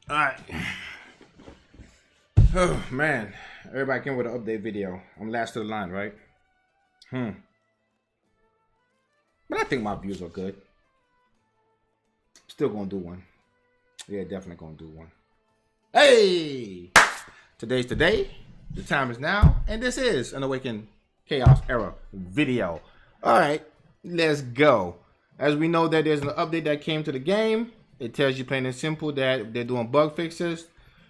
All right. Oh man, everybody came with an update video. I'm last to the line, right? But I think my views are good. Still gonna do one. Yeah, definitely gonna do one. Hey, today's the day. The time is now, and this is an Awaken Chaos Era video. All right, let's go. As we know that there's an update that came to the game. It tells you plain and simple that they're doing bug fixes.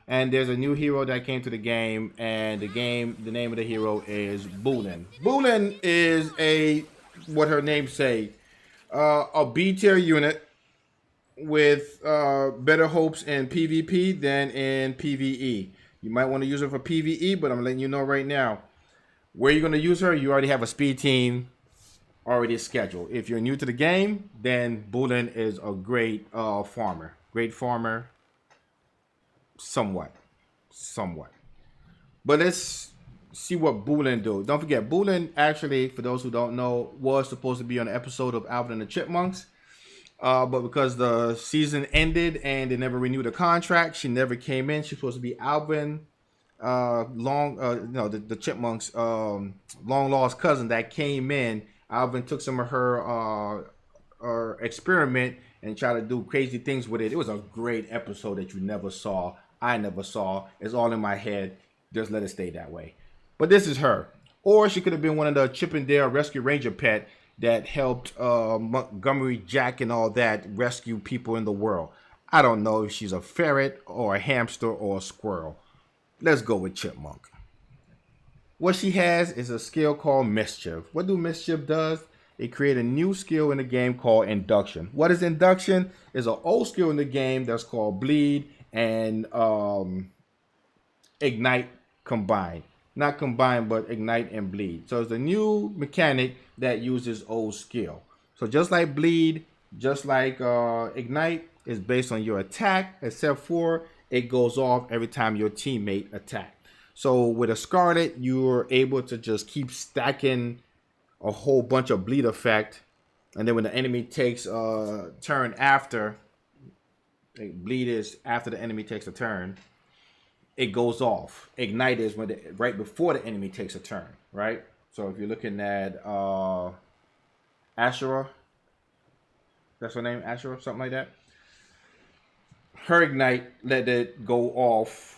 And there's a new hero that came to the game, and the name of the hero is Boolin. Boolin is what her name say, a B tier unit with better hopes in PvP than in PvE. You might want to use her for PvE, but I'm letting you know right now, where you're going to use her, you already have a speed team already scheduled. If you're new to the game, then Boolin is a great farmer. Great farmer. Somewhat. But let's see what Boolin do. Don't forget, Boolin actually, for those who don't know, was supposed to be on an episode of Alvin and the Chipmunks. But because the season ended and they never renewed the contract, she never came in. She's supposed to be Alvin, the Chipmunks' long lost cousin that came in. Alvin took some of her experiment and tried to do crazy things with it. It was a great episode that you never saw. I never saw. It's all in my head. Just let it stay that way. But this is her. Or she could have been one of the Chip and Dale Rescue Ranger pet that helped Montgomery Jack and all that rescue people in the world. I don't know if she's a ferret or a hamster or a squirrel. Let's go with Chipmunk. What she has is a skill called Mischief. What do Mischief does? It creates a new skill in the game called Induction. What is Induction? It's an old skill in the game that's called Bleed and Ignite combined. Not combined, but Ignite and Bleed. So it's a new mechanic that uses old skill. So just like Bleed, just like Ignite, is based on your attack, except for it goes off every time your teammate attacks. So with a Scarlet, you're able to just keep stacking a whole bunch of bleed effect. And then when the enemy takes a turn after, bleed is after the enemy takes a turn, it goes off. Ignite is when right before the enemy takes a turn, right? So if you're looking at Ashura, that's her name, Ashura, something like that. Her Ignite let it go off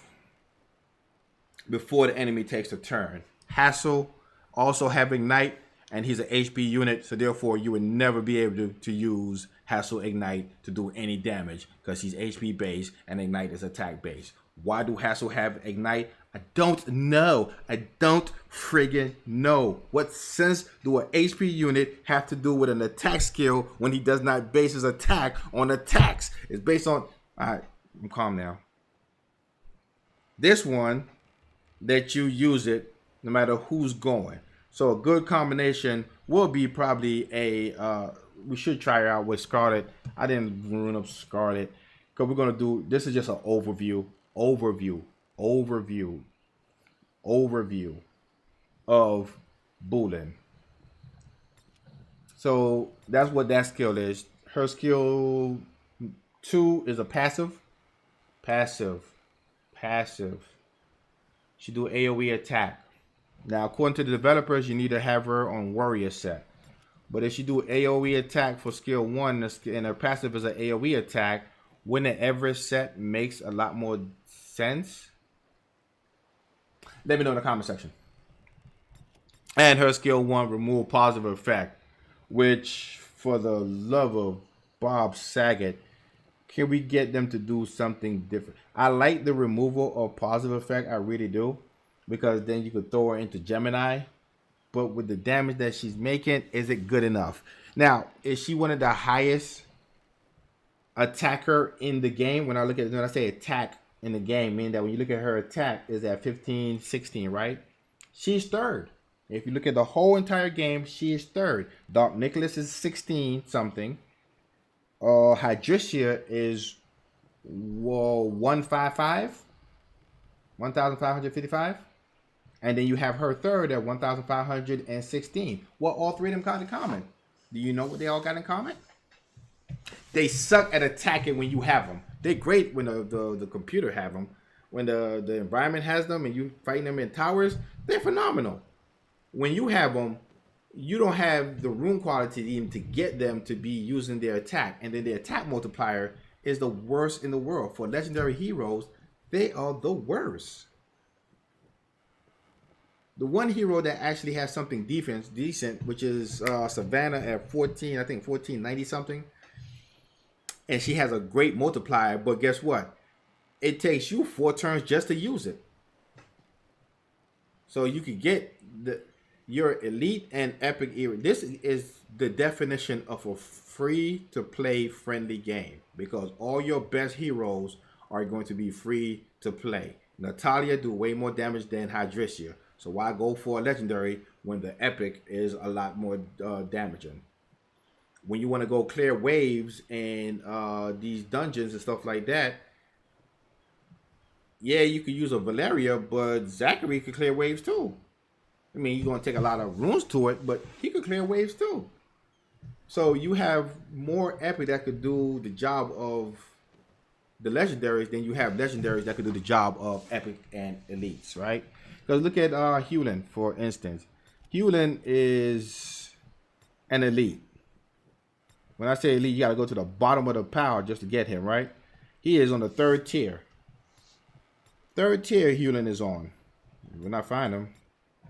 before the enemy takes a turn. Hassel also have Ignite, and he's an HP unit, so therefore you would never be able to use Hassel Ignite to do any damage because he's HP based and Ignite is attack based. Why do Hassel have Ignite? I don't know. I don't friggin' know. What sense do an HP unit have to do with an attack skill when he does not base his attack on attacks? It's based on... Alright, I'm calm now. This one, that you use it no matter who's going. So a good combination will be probably we should try it out with Scarlet. I didn't run up Scarlet because we're going to do, this is just an overview of Boolin. So that's what that skill is. Her skill 2 is a passive. She do AoE attack. Now, according to the developers, you need to have her on warrior set. But if she do AoE attack for skill 1 and her passive is an AoE attack, wouldn't ever set makes a lot more sense? Let me know in the comment section. And her skill 1 remove positive effect, which for the love of Bob Saget, can we get them to do something different? I like the removal of positive effect, I really do, because then you could throw her into Gemini. But with the damage that she's making, is it good enough? Now, is she one of the highest attacker in the game? When I say attack in the game, meaning that when you look at her attack is at 15, 16, right? She's third. If you look at the whole entire game, she is third. Dark Nicholas is 16 something. Hydricia is 155, 1,555. And then you have her third at 1,516. What all three of them got in common? Do you know what they all got in common? They suck at attacking when you have them. They're great when the computer have them. When the environment has them and you fighting them in towers, they're phenomenal. When you have them, you don't have the room quality even to get them to be using their attack. And then the attack multiplier is the worst in the world. For legendary heroes, they are the worst. The one hero that actually has something decent, which is Savannah at 14, I think 1490 something. And she has a great multiplier, but guess what? It takes you 4 turns just to use it. So you could get your elite and epic era. This is the definition of a free to play friendly game, because all your best heroes are going to be free to play. Natalia do way more damage than Hydricia. So why go for a legendary when the epic is a lot more damaging? When you want to go clear waves and these dungeons and stuff like that, yeah, you could use a Valeria, but Zachary could clear waves too. I mean, you're going to take a lot of runes to it, but he could clear waves too. So you have more epic that could do the job of the legendaries than you have legendaries that could do the job of epic and elites, right? Because look at Boolin, for instance. Boolin is an elite. When I say elite, you got to go to the bottom of the pile just to get him, right? He is on the 3rd tier. 3rd tier Boolin is on. When I find him,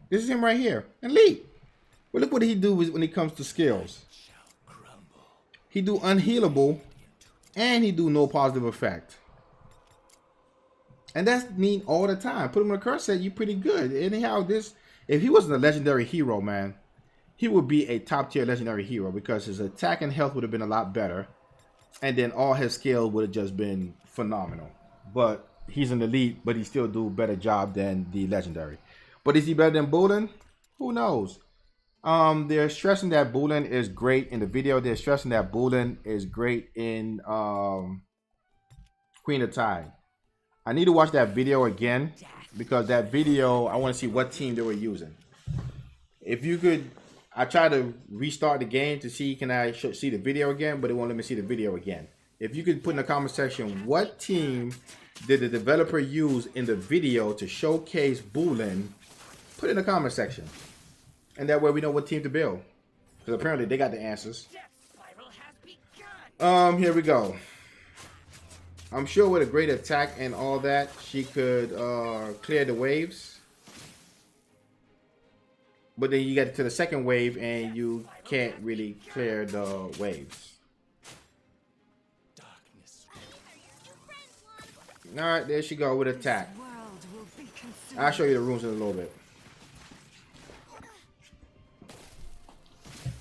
this is him right here, elite. But look what he do when it comes to skills. He do unhealable, and he do no positive effect. And that's neat all the time. Put him in a curse set, you're pretty good. Anyhow, this, if he wasn't a legendary hero, man, he would be a top tier legendary hero, because his attack and health would have been a lot better. And then all his skill would have just been phenomenal. But he's an elite, but he still do a better job than the legendary. But is he better than Boolin? Who knows? They're stressing that Boolin is great in the video. They're stressing that Boolin is great in Queen of Tide. I need to watch that video again, because that video, I want to see what team they were using. If you could, I tried to restart the game to see, can I see the video again, but it won't let me see the video again. If you could put in the comment section, what team did the developer use in the video to showcase Boolin? Put it in the comment section. And that way we know what team to build. Because apparently they got the answers. Here we go. I'm sure with a great attack and all that, she could clear the waves. But then you get to the second wave and you can't really clear the waves. Alright, there she go with attack. I'll show you the runes in a little bit.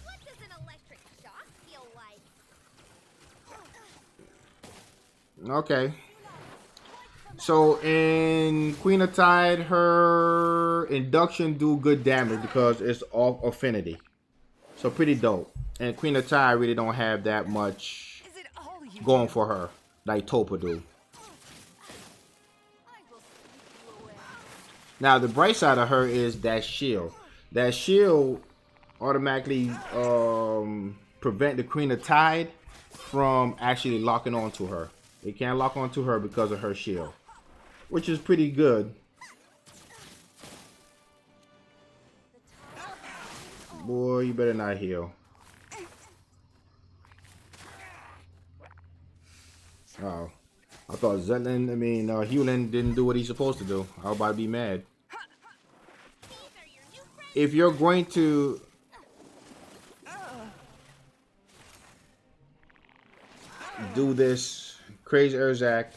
What does an electric shock feel like? Okay. So in Queen of Tide, her induction do good damage because it's off affinity. So pretty dope. And Queen of Tide really don't have that much going for her like Topa do. Now the bright side of her is that shield. That shield automatically prevent the Queen of Tide from actually locking onto her. It can't lock onto her because of her shield, which is pretty good. Boy, you better not heal. Oh, I thought Boolin didn't do what he's supposed to do. I was about to be mad. If you're going to do this, Crazy Erzak,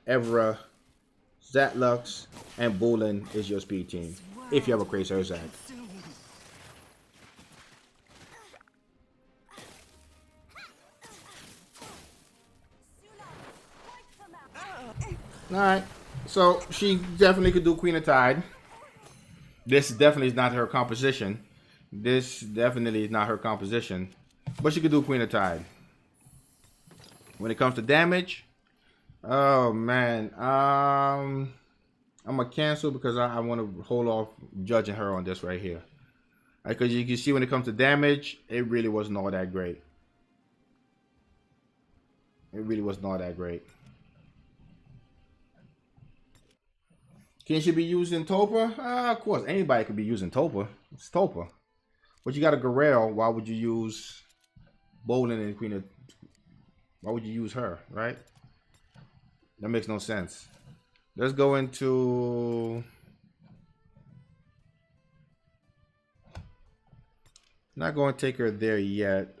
Evra, Zatlux, and Boolin is your speed team. If you have a Crazy Erzak. Alright, so she definitely could do Queen of Tide. This definitely is not her composition. But she could do Queen of Tide. When it comes to damage, oh man, I'm gonna cancel because I want to hold off judging her on this right here. Because you can see when it comes to damage, it really wasn't all that great. It really wasn't all that great. Can she be using Topa? Of course, anybody could be using Topa. It's Topa. But you got a Guerrero. Why would you use Boolin and Queen of... Why would you use her, right? That makes no sense. Let's go into... Not going to take her there yet.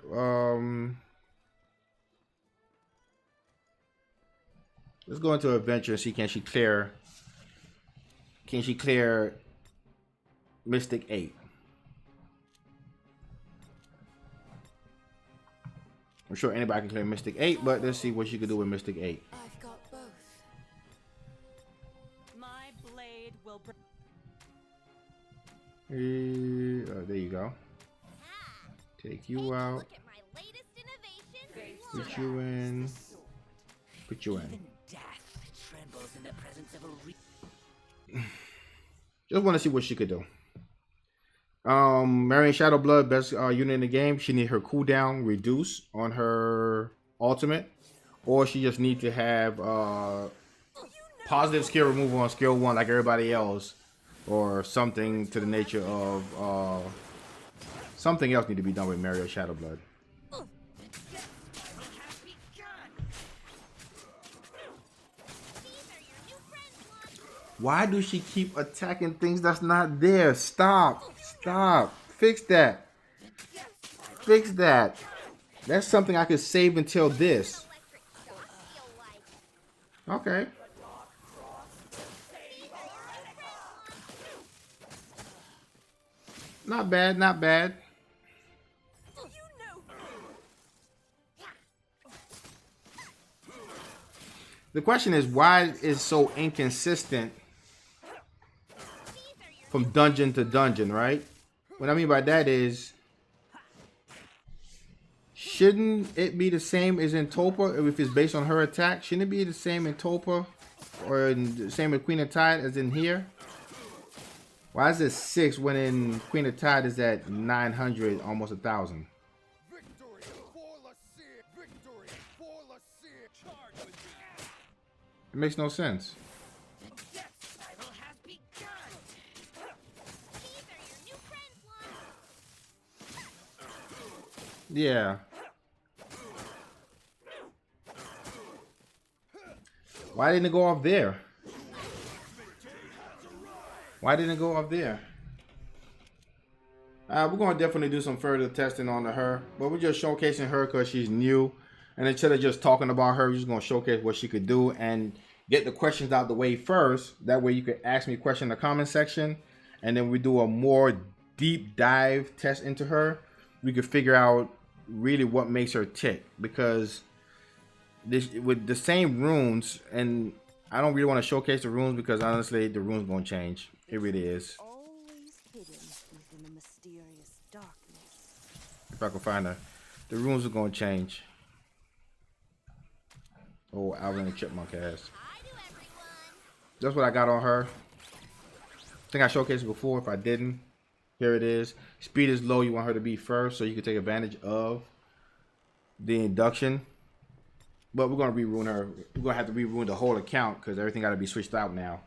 Let's go into adventure and see can she clear Mystic 8. I'm sure anybody can clear Mystic 8, but let's see what she can do with Mystic 8. I've got both. My blade will There you go. Take you out. Look at my latest innovation. Put you in. Put you in. death trembles in the presence of a Just want to see what she could do. Marion Shadowblood, best unit in the game. She need her cooldown reduced on her ultimate, or she just need to have positive skill removal on skill 1 like everybody else, or something to the nature of something else need to be done with Marion Shadowblood. Why does she keep attacking things that's not there? Stop. Stop. Fix that. Fix that. That's something I could save until this. Okay. Not bad, not bad. The question is, why is so inconsistent from dungeon to dungeon, right? What I mean by that is, shouldn't it be the same as in Topa if it's based on her attack? Shouldn't it be the same in Topa or the same in Queen of Tide as in here? Why is it 6 when in Queen of Tide is at 900, almost 1,000? It makes no sense. Yeah. Why didn't it go up there? Why didn't it go up there? We're going to definitely do some further testing on her. But we're just showcasing her because she's new. And instead of just talking about her, we're just going to showcase what she could do and get the questions out the way first. That way you can ask me a question in the comment section. And then we do a more deep dive test into her. We could figure out really what makes her tick. Because this, with the same runes, and I don't really want to showcase the runes because honestly, the runes going to change. It really is. always hidden within the mysterious darkness. If I can find her. The runes are going to change. Oh, Alvin and Chipmunk ass. That's what I got on her. I think I showcased it before. If I didn't, here it is. Speed is low. You want her to be first so you can take advantage of the induction. But we're going to re-ruin her. We're going to have to re-ruin the whole account because everything got to be switched out now.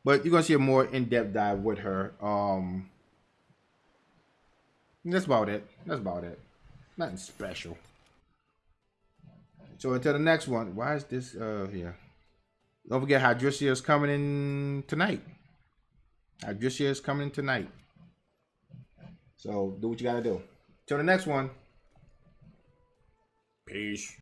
But you're going to see a more in-depth dive with her. That's about it. That's about it. Nothing special. So until the next one, why is this here? Don't forget Hydrisia is coming in tonight. Hydrisia is coming in tonight. So do what you gotta do. Till the next one. Peace.